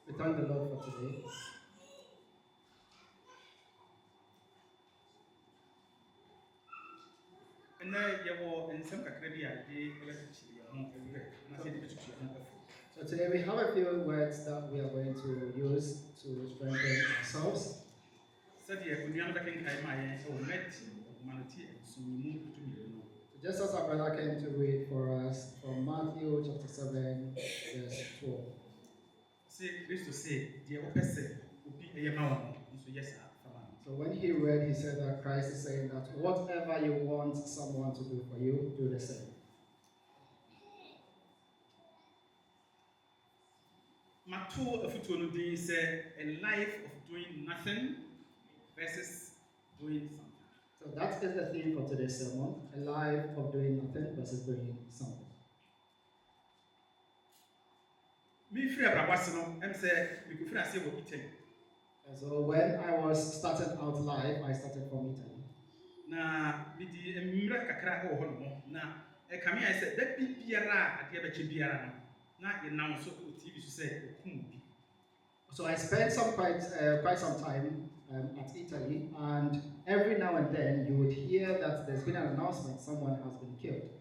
We thank the Lord for today. So today we have a few words that we are going to use to strengthen ourselves. Just as our brother came to read for us from Matthew chapter 7, verse 12. So when he read, he said that Christ is saying that whatever you want someone to do for you, do the same. A life of doing nothing versus doing something. So that is the theme for today's sermon, a life of doing nothing versus doing something. So when I was starting out life, I started from Italy. So I spent quite some time at Italy, and every now and then you would hear that there's been an announcement someone has been killed.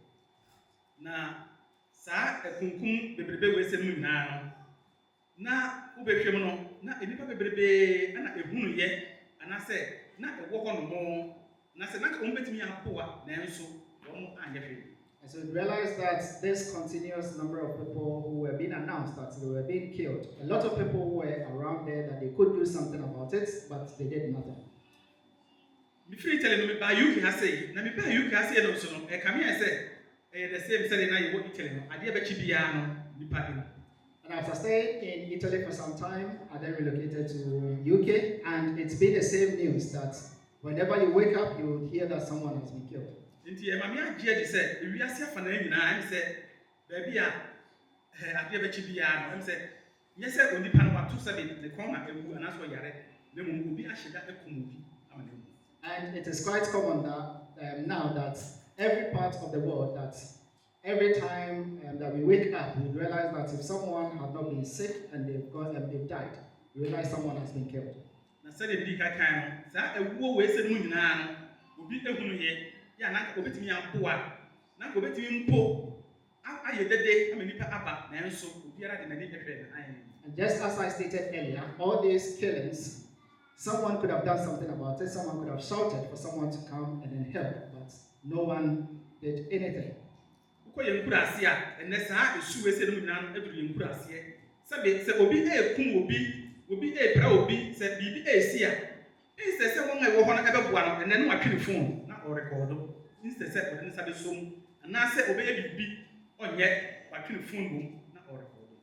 And so we realized that this continuous number of people who were being announced that they were being killed, a lot of people were around there that they could do something about it, but they did nothing. And after staying in Italy for some time, I then relocated to UK, and it's been the same news that whenever you wake up, you hear that someone has been killed. And it is quite common that now that every part of the world, that every time that we wake up, we realize that if someone has not been sick and they've died, we realize someone has been killed. And just as I stated earlier, all these killings, someone could have done something about it, someone could have shouted for someone to come and then help, but no one did anything.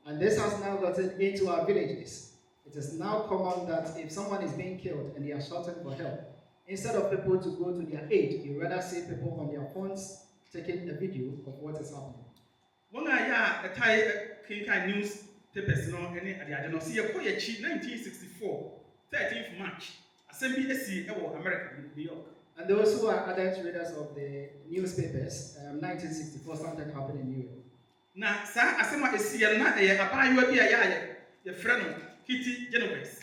And this has now gotten into our villages. It is now common that if someone is being killed and they are shouting for help, instead of people to go to their aid, you rather see people on their phones taking a video of what is happening. Newspapers, 1964, 13th March, Assembly SC, America, New York. And those who are adult readers of the newspapers, 1964, something happened in New York. Now, Asema SC, your friend, Kitty Genovese.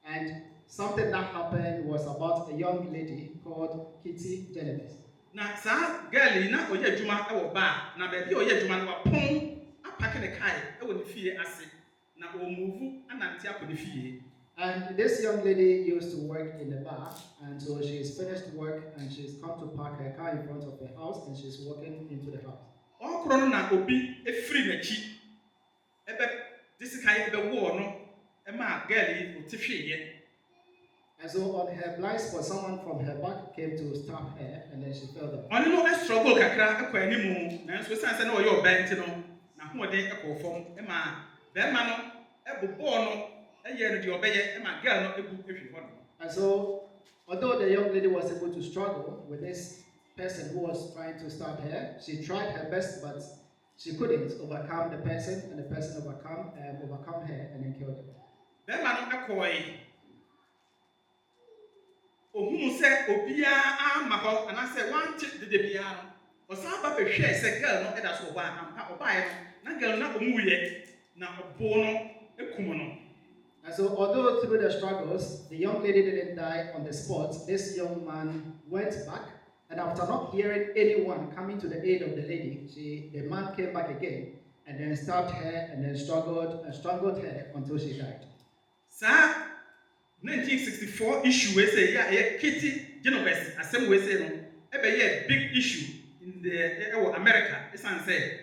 And something that happened was about a young lady called Kitty Genovese. Now, girl, na oye juma e wo ba na be bi oye juma no pon apake ne kai e wo ne fie ase na o move anante akọ fie. And this young lady used to work in the bar, and so she's finished work and she's come to park her car in front of the house and she's walking into the house. Okro no na obi e free na chi ebe this kai ebe wo no e ma girl yi o ti hwe. And so on her blind spot, someone from her back came to stab her, and then she fell down. Oni no struggle kakra akọ animu na so sense na o ye obent no na ho de ekọ fom e ma be ma no e bobo no e ye no de obeye e ma girl no ebu ehwe ho. And so although the young lady was able to struggle with this person who was trying to stab her, she tried her best, but she couldn't overcome the person, and the person overcome her and then killed her. Be ma no akọ ohun se obia ama ho ana se wanche de bia no osan ba be hwe se girl no eda so oba e no na girl na omuye na obo no ekum no And so, although through the struggles, the young lady didn't die on the spot, this young man went back, and after not hearing anyone coming to the aid of the lady, the man came back again, and then stabbed her, and then strangled her until she died. Sir, 1964 issue we say Kitty Genovese asem we say no a big issue in the America. It's say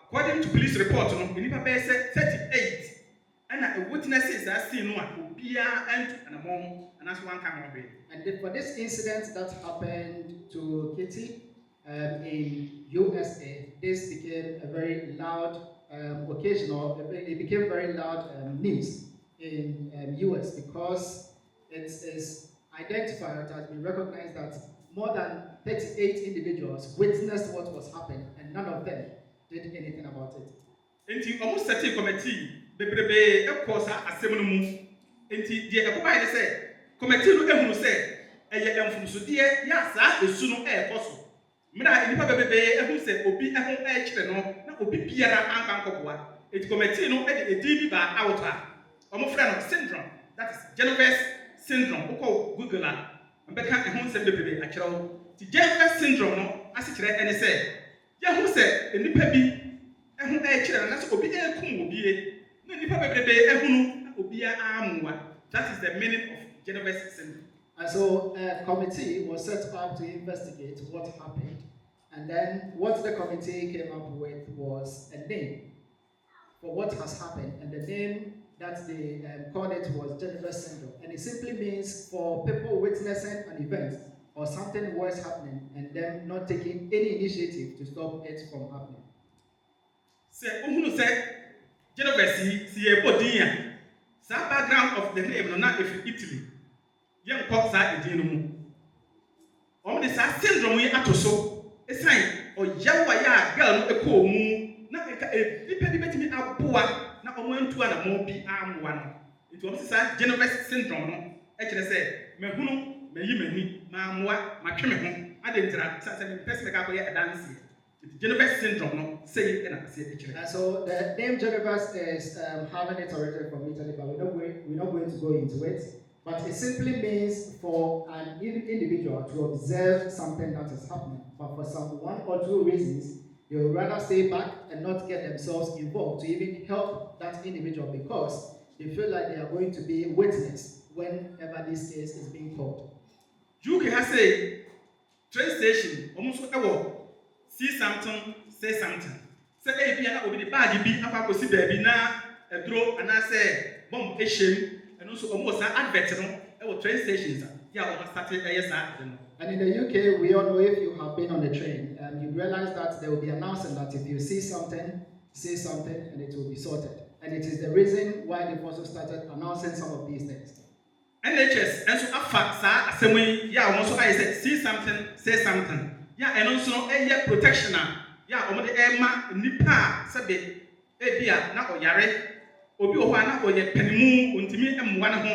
according to police report no nipa be say 38 and a witnesses are seen no obia and among and that's one kind of way. And for this incident that happened to Kitty in USA, this became a very loud it became very loud news in US because it is identified, it has been recognized that more than 38 individuals witnessed what was happening and none of them did anything about it. Enti almost certain committee bebrebe ekosa asem no mu enti die ekoba say committee no ehunu say eye emfumsode ya saa esu no ekoso mira nipa bebrebe ehunu say obi ehun kire no na obi biara ankankoboa enti committee no e de edin bi ba out a omo frɛ no syndrome, that is Genovese syndrome. Oko Google a mbeka ehun say bebrebe akyerɛw ti Genovese syndrome no ase kyerɛ ene say ya hu say nipa bi ehun kire na so obi ekum obi na nipa bebrebe ehunu na obi amuwa. That is the meaning of Genovese syndrome. And so a committee was set up to investigate what happened, and then what the committee came up with was a name for what has happened, and the name that they called it was Genovese syndrome, and it simply means for people witnessing an event or something worse happening and them not taking any initiative to stop it from happening. Say uhunu say Genovese si ebodinya. Sa background of the name no na if Italy. Yen ko sa edin no mu. Omo de sa syndrome yi atoso. Esan oyawa ya girl no ekọ mu na eka nipa bi betimi aboa na omo antu ana mo bi amoa no. Nti omo sa Genovese syndrome no e kire say mahunu mayi mani ma amoa ma twe me ho adentra sa me person me ka ko ye dance. Genovese syndrome no say and so the name Genovese is having it origin from Italy, but we're not going to go into it. But it simply means for an individual to observe something that is happening, but for some one or two reasons, they would rather stay back and not get themselves involved to even help that individual because they feel like they are going to be witness whenever this case is being called. UK has a train station almost see something, say something. Say if you are the bad be apa si baby na edro and I say bomb eshim and also almost advert no train stations. Yeah, we started and in the UK, we all know if you have been on the train, you realize that there will be announcing that if you see something, say something, and it will be sorted. And it is the reason why they've also started announcing some of these things. NHS and so Effah sa assembly yeah also I said see something, say something. Yeah, and also a protection. Yeah, omo de ema nipa sebe ebia na oyare obi o hwa na oye panimu ontimi emwa ne ho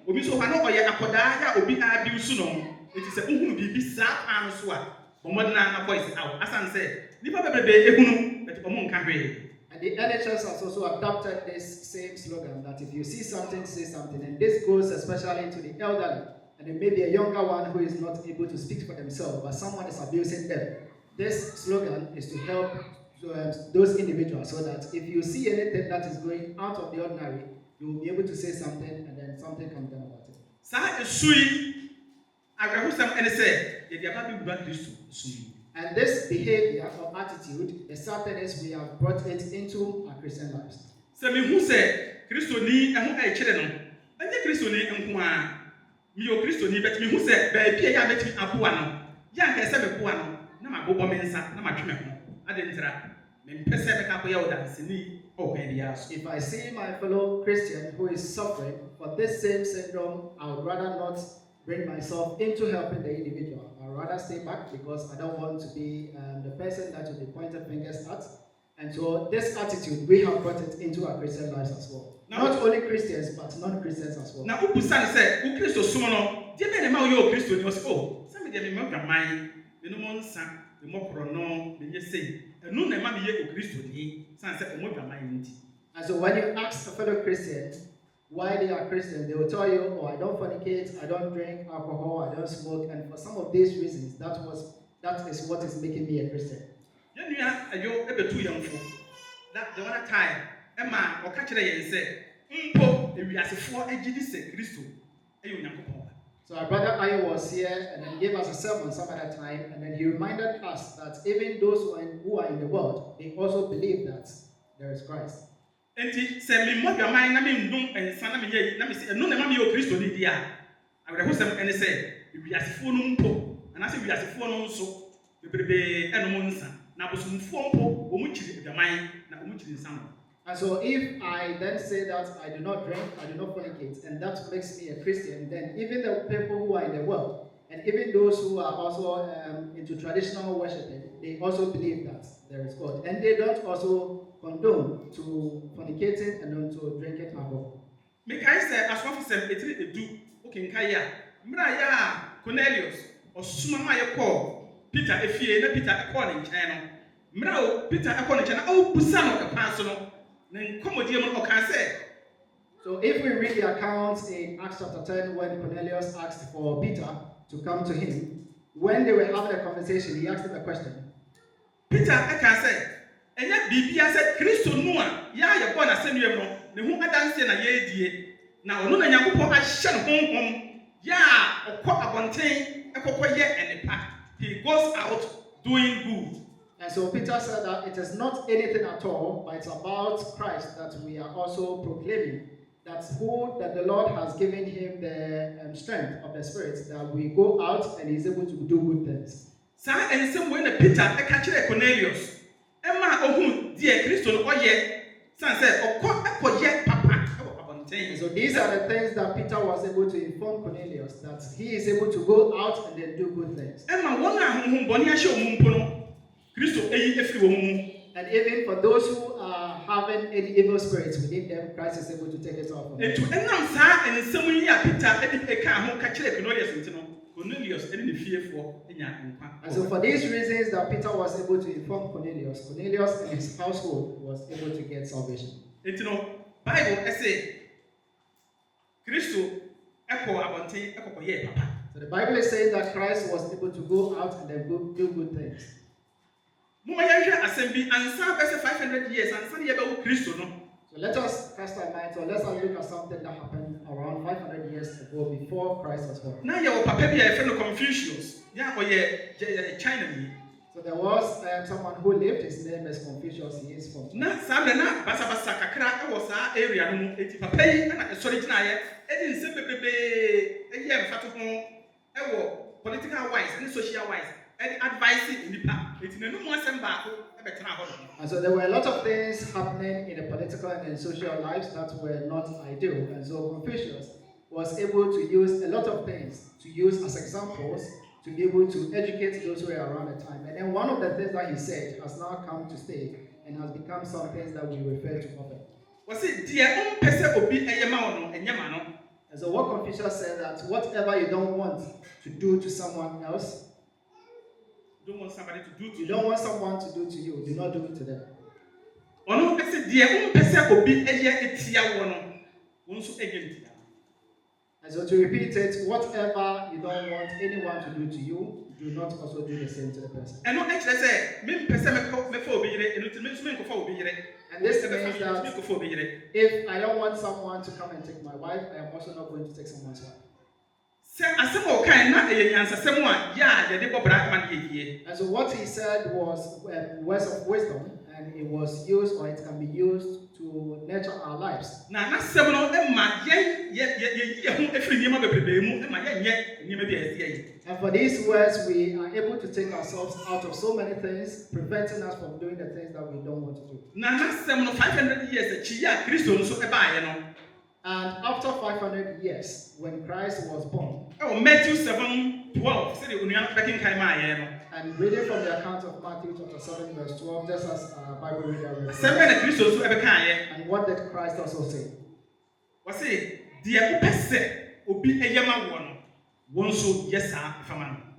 obi so hwa na oye akoda ya obi abi su no eti se uhunu bibi sa pan so a omo na voice out asan say nipa bebrebe ehunu but omo nka hwe. And the NHS has also adopted this same slogan that if you see something, say something, and this goes especially to the elderly. And it may be a younger one who is not able to speak for themselves, but someone is abusing them. This slogan is to help those individuals so that if you see anything that is going out of the ordinary, you will be able to say something and then something can be done about it. And this behavior or attitude, the sad thing is we have brought it into our Christian lives. Mio Christo ni bet mi hu se ba bia ya bet mi aboa no ya nka se me boa no na mabobo me nsa na matwe me ho adentra me mpese be ka ko ya odanse ni o kan bia so. If I see my fellow Christian who is suffering for this same syndrome, I would rather not bring myself into helping the individual. I would rather stay back because I don't want to be the person that will be pointed fingers at. And so this attitude, we have brought it into our Christian lives as well. Now, not only Christians, but non-Christians as well. Now, who say, "Who Christo sumono? Dear me, ma yo Christo ni was oh. Some of them me mo mind, me no monsa, me mo krono, me ye say. No na ma me ye Christo ni. San say mo mind. And so when you ask a fellow Christian why they are Christians. They will tell you, oh, I don't fornicate, I don't drink alcohol, I don't smoke, and for some of these reasons, that is what is making me a Christian. Yenua ayo ebetu yamfo. That the one time Emma or catch the say, Mpo ewiasefo agidi se Kristo eyo Nyankopon. So our brother Ayo was here and then gave us a sermon some other time, and then he reminded us that even those who are in the world, they also believe that there is Christ. Enti se me mo dwaman na me ndum ensa na me ye na me se eno na ma me yo Kristo ni dia. Awrehosem ene se ewiasefo no mpo ana se ewiasefo no nso bebrebe eno nsa na bosomfo mpo omu kiri dwaman na omu kiri nsa no. And so if I then say that I do not drink, I do not fornicate, and that makes me a Christian, then even the people who are in the world, and even those who are also into traditional worshiping, they also believe that there is God. And they don't also condone to fornicating and to drinking alcohol. Mekai say aswafo sem etiri edu okenkai a mra ya Cornelius osuma ma ye call Peter efie na Peter e call ne nkyɛn no mra o Peter e call ne nkyɛn na o busa no e pan so no. So if we read the accounts in Acts chapter 10, when Cornelius asked for Peter to come to him, when they were having a conversation, he asked him a question. Peter can say, and yet Bibia said, Christo Noah, ya born a senior, the whom I dance in a year. Now, no, Yakupo, I shall home, ya, or quite a bontain, a cocoa yet and a pack. He goes out doing good. And so Peter said that it is not anything at all, but it's about Christ that we are also proclaiming. That's that the Lord has given him the strength of the Spirit, that we go out and he's able to do good things. Sir, and some way Peter, I catch Cornelius. Emma, oh, dear Christian, or yet, son said, or yet, Papa. So these are the things that Peter was able to inform Cornelius, that he is able to go out and then do good things. Emma, one Bonia show Mumpono. And even for those who are having any evil spirits within them, Christ is able to take it off. And so for these reasons that Peter was able to inform Cornelius, Cornelius and his household was able to get salvation. So the Bible is saying that Christ was able to go out and then do good things. So let us cast our minds, or let's look at something that happened around 500 years ago before Christ was born. Now your papa be a friend of Confucius. Yeah, or China. So there was someone who lived, his name is Confucius, he is from China. Na basa kakra was our area no eti papa yi na sorry na ye e din se bebebe e ye mfa to ho e wo political wise and social wise. And so there were a lot of things happening in the political and in social lives that were not ideal. And so Confucius was able to use a lot of things to use as examples to be able to educate those who were around the time. And then one of the things that he said has now come to stay and has become some things that we refer to often. And so what Confucius said, that whatever you don't want to do to someone else, you don't want somebody to do to you. Don't want someone to do to you. Do not do it to them. And so to repeat it, whatever you don't want anyone to do to you, do not also do the same to the person. And this means that if I don't want someone to come and take my wife, I am also not going to take someone's wife. And so what he said was words of wisdom, and it was used, or it can be used to nurture our lives. And for these words, we are able to take ourselves out of so many things, preventing us from doing the things that we don't want to do. And after 500 years, when Christ was born, Matthew 7:12, and reading from the account of Matthew chapter 7 verse 12, just as Bible reader read, and what did Christ also say?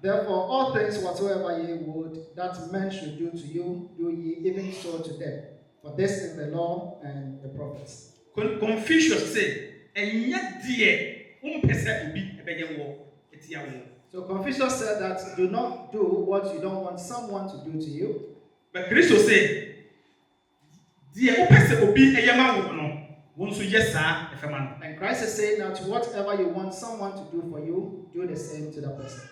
Therefore, all things whatsoever ye would that men should do to you, do ye even so to them. For this is the law and the prophets. Confucius say, ɛnyɛ deɛ wompɛ sɛ obi ɛbɛyɛ wɔ ɛtia wo. So Confucius said that do not do what you don't want someone to do to you. But Kristo sɛ deɛ wopɛ sɛ obi ɛyɛ ma wo no wo nso yɛ saa ɛfɛ ma no. And Christ is saying that whatever you want someone to do for you, do the same to that person.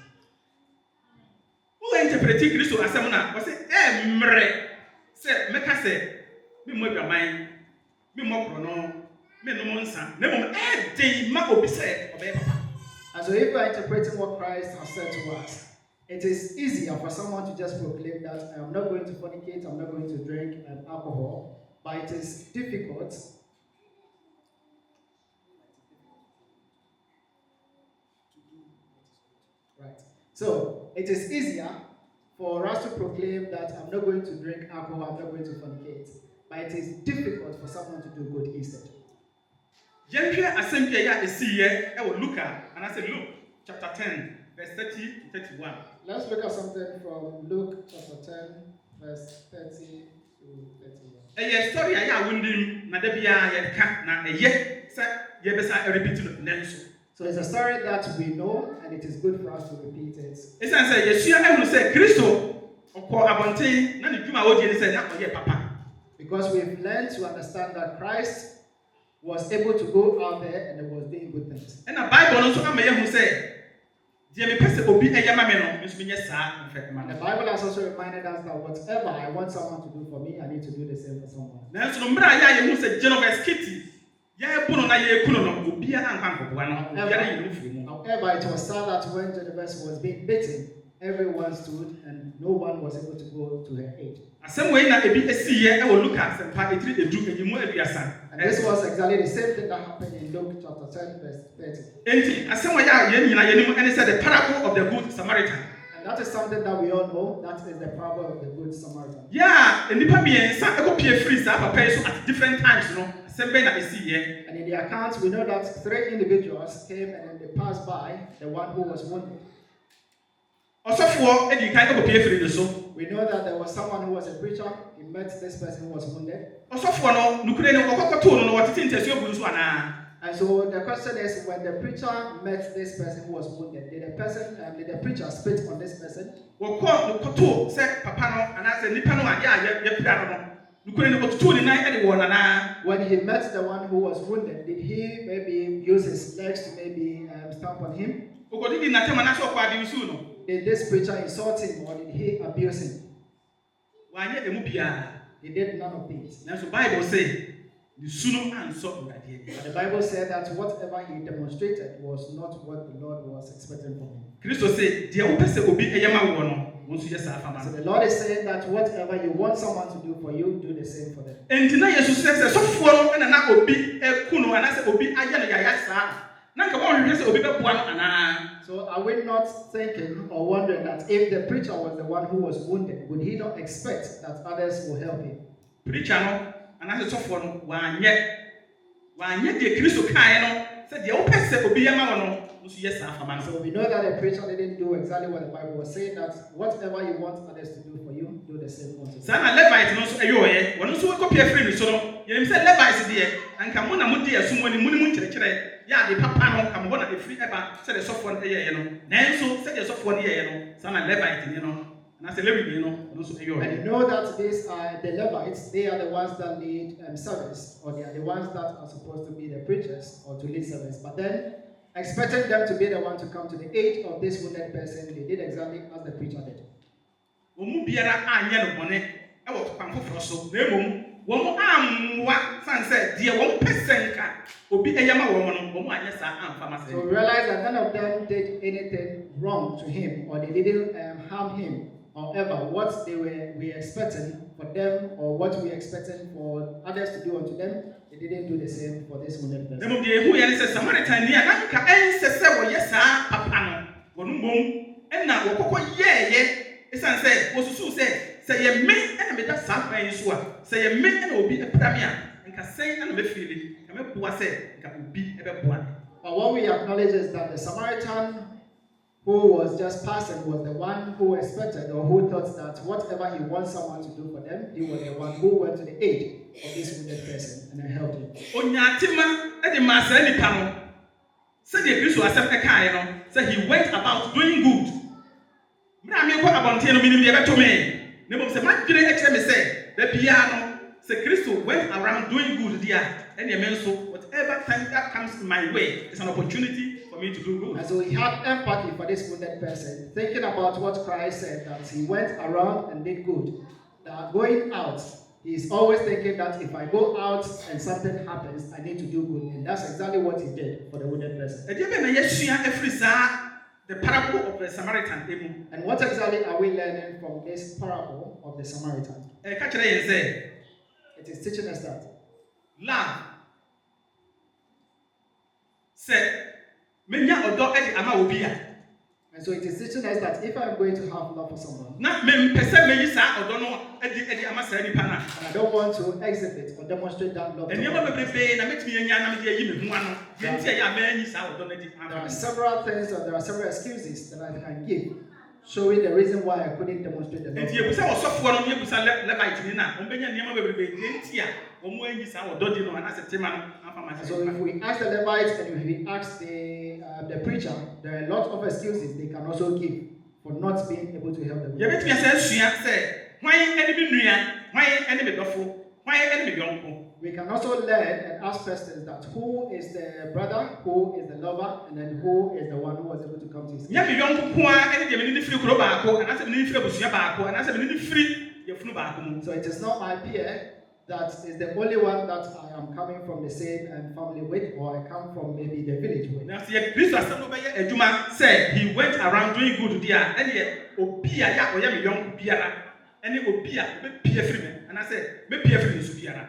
Who interpreti Kristo asɛm na wɔsɛ mmerɛ sɛ mɛka sɛ memmɔ adwaman memmɔ korɔno mennom nsa na mmom ɛden ma obi sɛ ɔbɛyɛ papa. And so if we are interpreting what Christ has said to us, it is easier for someone to just proclaim that I'm not going to fornicate, I'm not going to drink alcohol, but it is difficult. Right. So it is easier for us to proclaim that I'm not going to drink alcohol, I'm not going to fornicate, but it is difficult for someone to do good instead. Yɛnhwɛ asɛm bi a ɛsiiɛ ɛwɔ Luka anaasɛ Luke chapter 10 verse 30 to 31. Let's look at something from Luke chapter 10 verse 30 to 31. Ɛyɛ story a yɛ a wondim na da biara yɛka na ɛyɛ sɛ yɛbɛsa repeat no nanso. So it's a story that we know and it is good for us to repeat it. Ɛsiane sɛ yɛsua ɛhunu sɛ Kristo ɔkɔ abɔnten na ne dwuma a ɔdi ne sɛ na ɔyɛ papa. Because we've learned to understand that Christ was able to go out there and was doing good things. And the Bible also ama yɛhunu sɛ deɛ mepɛ sɛ obi ɛyɛ ma me no nso menyɛ saa mfɛ ma no. The Bible has also reminded us that whatever I want someone to do for me, I need to do the same for someone. Nanso no mmerɛ a yɛ a yɛhunu sɛ Genovese Kitty yɛbu no na yɛku no no obiara anka nkɔboa no obiara yɛ no firi mu. However, it was sad that when Genovese was being beaten, everyone stood and no one was able to go to her aid. Asɛm wei na ebi esiiɛ ɛwɔ Luka asɛmpa etiri edu enyimu aduasa. And this was exactly the same thing that happened in Luke chapter 10 verse 30. Enti asɛm wɔ yɛ a yɛn nyinaa yɛnim ɛne sɛ the parable of the good Samaritan. And that is something that we all know. That is the parable of the good Samaritan. Yeah, nipa mmiɛnsa ɛkɔpie firi saa papa yi so at different times no asɛm bɛn na esiiɛ. And in the accounts, we know that 3 individuals came and then they passed by the one who was wounded. Ɔsɔfoɔ edi kan ɛkɔpie firi ne so. We know that there was someone who was a preacher. He met this person who was wounded. Ɔsɔfoɔ no nukuri ne ɔkɔkɔtoo no na wɔtete ntɛsuo gu so anaa. And so the question is, when the preacher met this person who was wounded, did the preacher spit on this person? Wɔkɔ nukɔtoo sɛ papa no anaasɛ nipa no a yɛ a yɛpira no no nukuri ne ɔtotoo ne nan ɛde wɔ nanaa. When he met the one who was wounded, did he maybe use his legs to maybe stamp on him? Ɔkɔdidi n'atɛm anaasɛ ɔkɔ adi nsuo no. Did this preacher insult him or did he abuse him? Wanyɛ emu biara. He did none of these. Nanso Bible say the suno ansɔ ɔdadeɛ. But the Bible said that whatever he demonstrated was not what the Lord was expecting from him. Kristo say deɛ wopɛ sɛ obi ɛyɛ ma wo no wɔn nso yɛ saa fama. So the Lord is saying that whatever you want someone to do for you, do the same for them. Enti na Yesu sɛ sɔfoɔ no ɛna na obi ɛku no anaasɛ obi ayɛ no yaya saa. Na nka wɔn hwehwɛ sɛ obi bɛboa no anaa. So are we not thinking or wondering that if the preacher was the one who was wounded, would he not expect that others will help him? Preacher no anaasɛ sɔfoɔ no wanyɛ deɛ Kristo kaeɛ no sɛ deɛ wopɛ sɛ obi yɛ ma wo no nso yɛ saa fama no. So we know that the preacher didn't do exactly what the Bible was saying, that whatever you want others to do for you, do the same for them. Saa na Levite no nso ɛyɛ ɔyɛ wɔn nso wɔkɔpie firi ne so no yɛnim sɛ Levite deɛ anka mo na mo di ɛsom wɔ ne mu ne mu nkyerɛkyerɛ yɛ ade papa no ka mo hɔ na efiri ɛba sɛdeɛ sɔfoɔ no ɛyɛɛyɛ no nanso sɛdeɛ sɔfoɔ no yɛɛyɛ no saa na Levite ni no anaasɛ Lewi ni no ɔno nso ɛyɛ ɔyɛ. And you know that these are the Levites, they are the ones that lead service, or they are the ones that are supposed to be the preachers or to lead service. But then, expecting them to be the one to come to the aid of this wounded person, they did exactly as the preacher did. Wɔn mu biara anyɛ no bɔne ɛwɔ kwan foforɔ so na emom wɔn ammoa san sɛ deɛ wɔn pɛ sɛ nka obi ɛyɛ ma wɔn no wɔn anyɛ saa amfa ma sɛ. So we realize that none of them did anything wrong to him, or they didn't harm him. However, what we expecting for them, or what we expecting for others to do unto them, they didn't do the same for this wounded person. Nemu deɛ ehu yɛ ne sɛ Samaritan ni a nanka ɛnsɛ sɛ wɔyɛ saa papa no wɔn mbom ɛna wɔkɔkɔ yɛɛyɛ esan sɛ wɔsusu sɛ yɛ me ɛna meda saa kwan yi so a sɛ yɛ me ɛna obi ɛpira me a nka sɛn ɛna mɛfiri nka mɛboa sɛ nka obi ɛbɛboa me. But what we acknowledge is that the Samaritan who was just passing was the one who expected or who thought that whatever he wants someone to do for them, he was the one who went to the aid of this wounded person and I helped him. Onyatima e de masa nipa no. Said the Christ was said he went about doing good. Me ko abonte no minim de beto me. Ne mom se madwene e kire me say da bia no say Christ went around doing good there. And so whatever time that comes my way is an opportunity for me to do good. And so he had empathy for this wounded person, thinking about what Christ said, that he went around and did good. That going out, he's always thinking that if I go out and something happens, I need to do good. And that's exactly what he did for the wounded person. The parable of the Samaritan. And what exactly are we learning from this parable of the Samaritan? It is teaching us that love said, Menya odo edi ama obia. And so it is teaching us that if I'm going to have love for someone, na me pese meyi sa odo no edi ama sa nipa na. And I don't want to exhibit or demonstrate that love. There are several things, or there are several excuses that I can give, showing the reason why I couldn't demonstrate the love. So if we ask the Levites and if we ask the preacher, there are a lot of excuses they can also give for not being able to help them. We can also learn and ask questions that who is the brother, who is the lover, and then who is the one who was able to come to his aid. So it is not my peer that is the only one that I am coming from the same family with, or I come from maybe the village with. Now, see, Christ said he went around doing good there, and yet, Obia, or young Piara, and Obia, Pia Freeman, and I said, maybe Pia Freeman is Piara.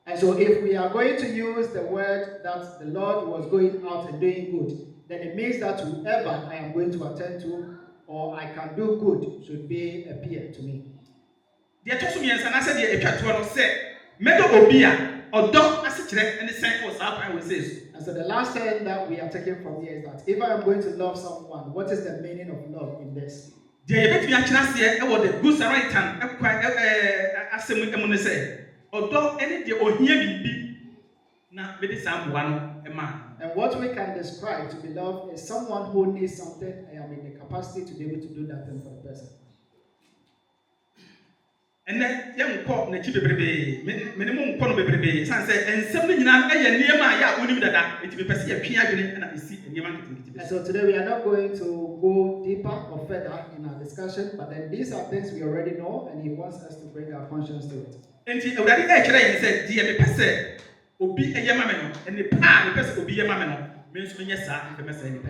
And so, if we are going to use the word that the Lord was going out and doing good, then it means that whoever I am going to attend to or I can do good should be a peer to me. The Atosumians and I said, the Epatuano said, Medo Obia, or dog as a and the same was out, I will say. And so, the last thing that we are taking from here is that if I am going to love someone, what is the meaning of love in this? The Ebet Miachas here, about the good Samaritan, as someone said. And what we can describe to be love is someone who needs something and I'm in the capacity to be able to do that thing for the person. And then young cop Nachi minimum Kono Bebe, Sunset, and something near my ya only that it will be a piano and I see a And so today we are not going to go deeper or further in our discussion, but then these are things we already know and he wants us to bring our conscience to it. And he already said, dear person, Obi a Yamano, and the pa, the person will be a mamano, means when yes, and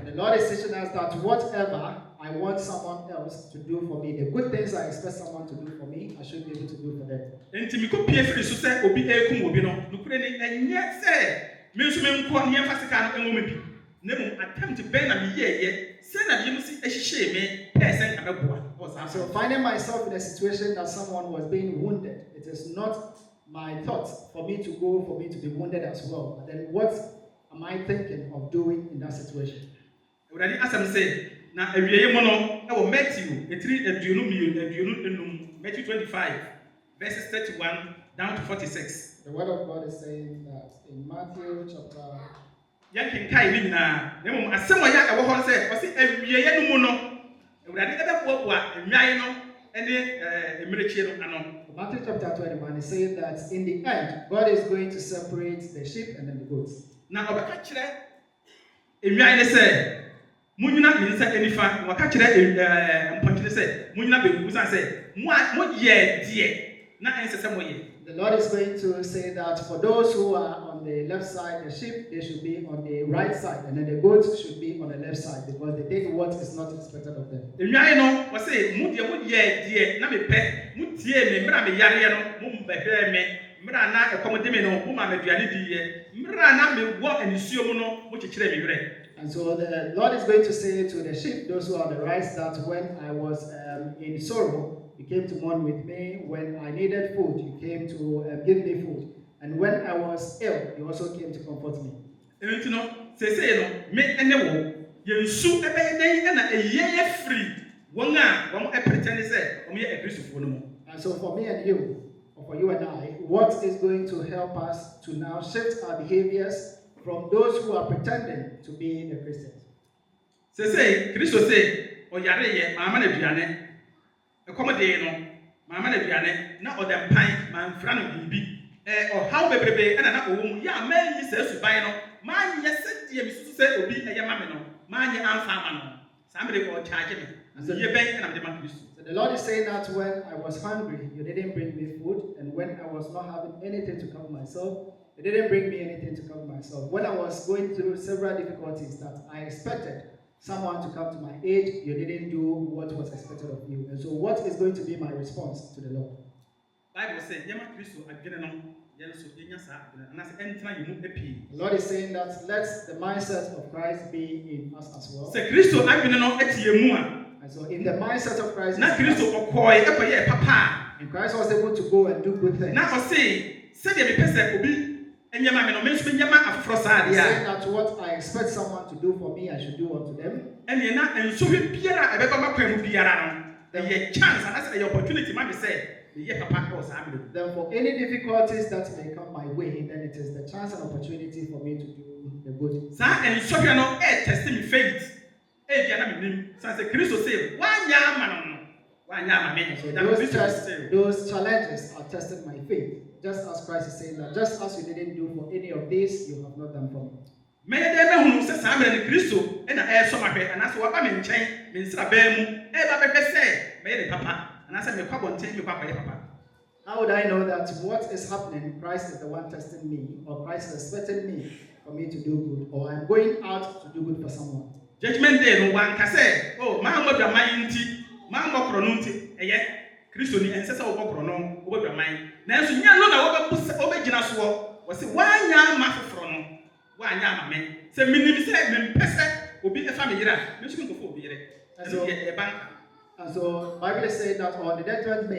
the Lord is teaching us that whatever I want someone else to do for me, the good things I expect someone to do for me, I should be able to do for them. And to me, could pay for the success, Obi a Kumobino, Lucrene, and yet say, means men call near Fasican and women. Never attempt to bend a year, send a you see a shame, person and a boy. So finding myself in a situation that someone was being wounded, it is not my thought for me to go, for me to be wounded as well. But then what am I thinking of doing in that situation? Already as I'm saying, now a year mono, I will Matthew, Matthew 25, verses 31 down to 46. The word of God is saying that in Matthew chapter Yankin Kai Lina, Nemo, as someone I will say, I see every year no mono. Matthew chapter 21 is saying that in the end, God is going to separate the sheep and then the goats. Now, I say, Munina means Effah, Wakachre, Punchine said, Munina Begusa said, what year, dear, not answer some way. The Lord is going to say that for those who are on the left side, the sheep, they should be on the right side, and then the goats should be on the left side because they did what is not expected of them. The Yano was saying, Mudia would ye, dear, Nami pet, Mutia, me, Mrami Yariano, Mumba, me, Mrana, a commodimino, Mumma, Dianidi, Mrana, me walk and Siomono, which is ready. And so the Lord is going to say to the sheep, those who are on the right, that when I was in sorrow, you came to mourn with me. When I needed food, you came to give me food. And when I was ill, you also came to comfort me. And you know, say, make any war. You shoot a day and a year free. One pretend to say, I'm here a Christian. And so for me and you, or for you and I, what is going to help us to now shift our behaviors from those who are pretending to be the Christians. Say, Christo say, or Yare, Mamma Biane, a comedy, no, Mamma Biane, not or the pine, man, Fran Bibi, or how baby, and another woman, yeah, man, he says to buy no, man, yes, dear Mrs. Say, will be a Yamano, man, your aunt Famano, somebody will charge me, and so you're bank and I'm the man Christo. The Lord is saying that when I was hungry, you didn't bring me food, and when I was not having anything to cover myself, you didn't bring me anything to cover myself. When I was going through several difficulties that I expected someone to come to my aid, you didn't do what was expected of you. And so what is going to be my response to the Lord? Bible says, Yama Christo, the Lord is saying that let the mindset of Christ be in us as well. Say Christo, I've been on and so in the mindset of Christ, not Christo or Koi, Papa, and Christ was able to go and do good things. Now say the person will be and Yama Yama saying that what I expect someone to do for me, I should do unto them. And you're not and so Piera, a better Piera, the chance and that's the opportunity might be said. Then for any difficulties that may come my way, then it is the chance and opportunity for me to do the good. And so you know, testing faith. So those challenges are testing my faith. Just as Christ is saying that, just as you didn't do for any of this, you have not done for me. May they say Samuel and Christo and I saw my bed, and that's what I'm in chain, Mr. Bemu, ever say, Mary Papa, and I said, me papa, take me papa. How would I know that what is happening, Christ is the one testing me, or Christ is expecting me for me to do good, or I'm going out to do good for someone? Judgment day, no one can say, oh, Mamma, your mind, Mamma Cronunti, eh, Christo, and says, oh, Cronon, over your mind. Now, so you know, over Genaswo was a 1 year master from 1 year, man. So, Minnie said, Pessa will be a family, Miss Minko, and so a bank. And so, Bible is saying that on the judgment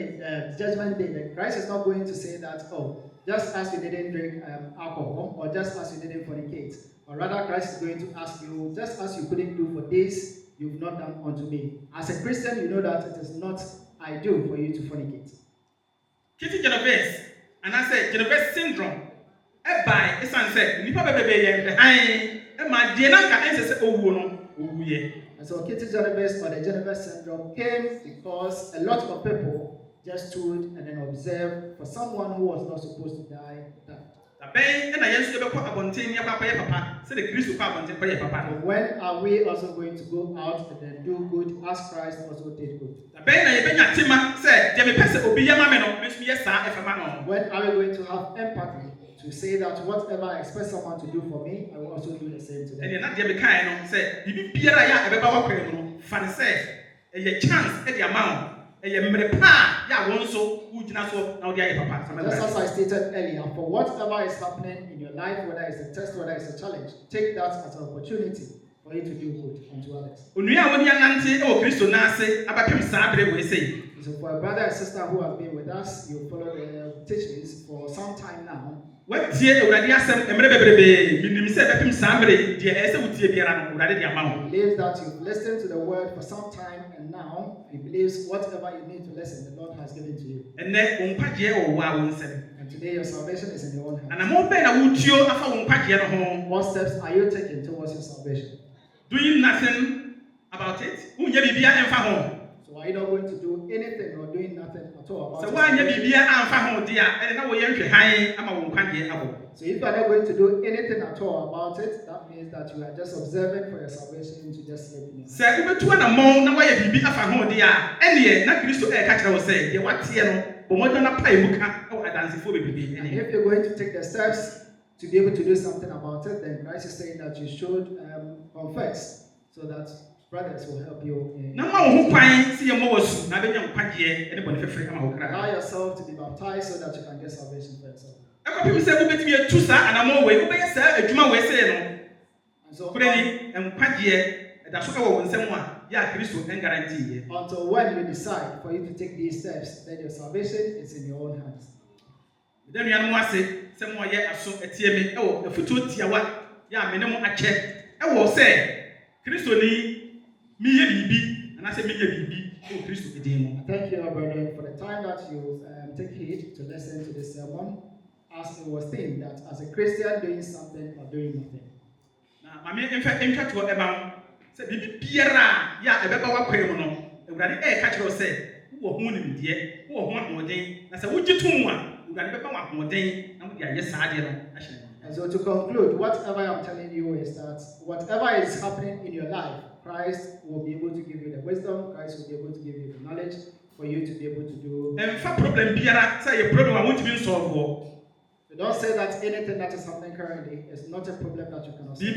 day, that Christ is not going to say that, oh, just as you didn't drink alcohol, or just as you didn't fornicate, but rather Christ is going to ask you, just as you couldn't do for this, you've not done unto me. As a Christian, you know that it is not ideal for you to fornicate. Kitty Genovese, and I said Genovese syndrome. By a sunset, Nipa baby, and my dear Nanka says, oh, no, yeah. And so Kitty Genovese or the Genovese syndrome came because a lot of people just stood and then observed for someone who was not supposed to die. And I used to be papa, said the Christ will papa. When are we also going to go out and then do good as Christ also did good? When are we going to have empathy to say that whatever I expect someone to do for me, I will also do the same to them? And you're not the kind of say, if you be a fancy, a chance at the amount. Just as I stated earlier, for whatever is happening in your life, whether it's a test, whether it's a challenge, take that as an opportunity for you to do good unto others. So for a brother and sister who have been with us, you follow the teachings for some time now. He believes that you've listened to the word for some time, and now he believes whatever you need to listen, the Lord has given to you. And today your salvation is in your own hands. What steps are you taking towards your salvation? Doing nothing about it. So are you not going to do anything or doing nothing at all about it? So if you are not going to do anything at all about it, that means that you are just observing for your salvation to just sleep in. And if you're going to take the steps to be able to do something about it, then Christ is saying that you should confess so that brothers will help you. Allow yourself to be baptized so that you can get salvation for yourself. And so, until when you decide for you to take these steps, then your salvation is in your own hands. Christo ni miye bibi and I say miye bibi Oh, Christ, the Thank you, brother, for the time that you take heed to listen to this sermon, as it was themed that as a Christian doing something or doing nothing. Now, I mean, in fact, to about say, Bibi Pierra, ya, a beba wa kwemo, and ready a catcher or say, who are moon in dear, who are one more day, and so would you two one, who got a beba one more day, and we are yes, I did. And so to conclude, whatever I'm telling you is that whatever is happening in your life, Christ will be able to give you the wisdom, Christ will be able to give you the knowledge for you to be able to do. And for problem, Pierre, say a problem I want to be solved for. So don't say that anything that is happening currently is not a problem that you cannot solve.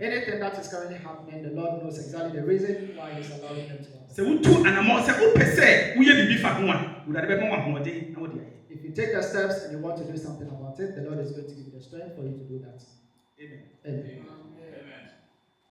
Anything that is currently happening, the Lord knows exactly the reason why He's allowing them to happen. If you take the steps and you want to do something about it, the Lord is going to give you the strength for you to do that. Amen. Amen.